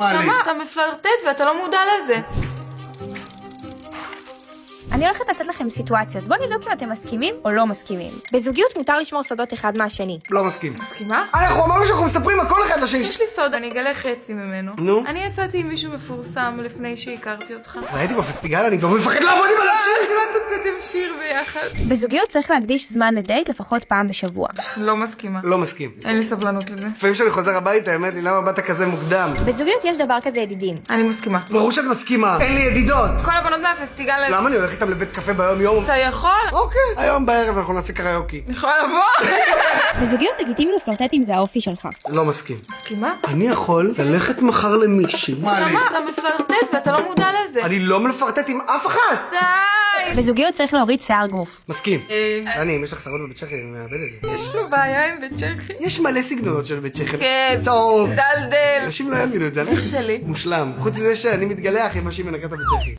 שמע, אתה מפלרטט ואתה לא מודע לזה. אני הולכת לתת לכם סיטואציות. בואו נבדוק אם אתם מסכימים או לא מסכימים. בזוגיות מותר לשמור סודות אחד מהשני. לא מסכים. מסכימה? אנחנו אמרנו שאנחנו מספרים הכל אחד לשני. יש לי סוד, אני אגלה חצי ממנו. נו? אני יצאתי עם מישהו מפורסם לפני שהכרתי אותך. ראיתי בפסטיגל, אני כבר מפחד לעבוד עם אנשים. כמעט הוצאתם שיר ביחד. בזוגיות צריך להקדיש זמן לדייט לפחות פעם בשבוע. לא מסכימה. לא מסכים. אין לי סבלנות לזה. לפעמים כשאני חוזר הביתה, האמת לי, למה באת כזה מוקדם? בזוגיות יש דבר כזה ידידים. אני מסכימה. ברור שאת מסכימה. אין לי ידידות. כל הבנות מהפסטיגל... למה אני הולך איתם לבית קפה ביום יום? אתה יכול? אוקיי. היום בערב אנחנו נעשה קריוקי. יכול לבוא? בזוגיות לגיטימי לפלרטט אם זה האופי שלך. לא מסכים. מסכימה? אני יכול ללכת מחר למישהי. שמע, אתה מפלרטט ואתה לא מודע לזה. אני לא מפרטט עם אף אחת. די! בזוגיות צריך להוריד שיער גוף. מסכים. אני, אם יש לך שרות בבית צ'כי, אני מאבד את זה. יש לו בעיה עם בית צ'כי. יש מלא סגנונות של בית צ'כי. כן. צהוב. דלדל. אנשים לא יבינו את זה. איך שלי? מושלם. חוץ מזה שאני מתגלח עם מה שהיא מנקת בבית צ'כי.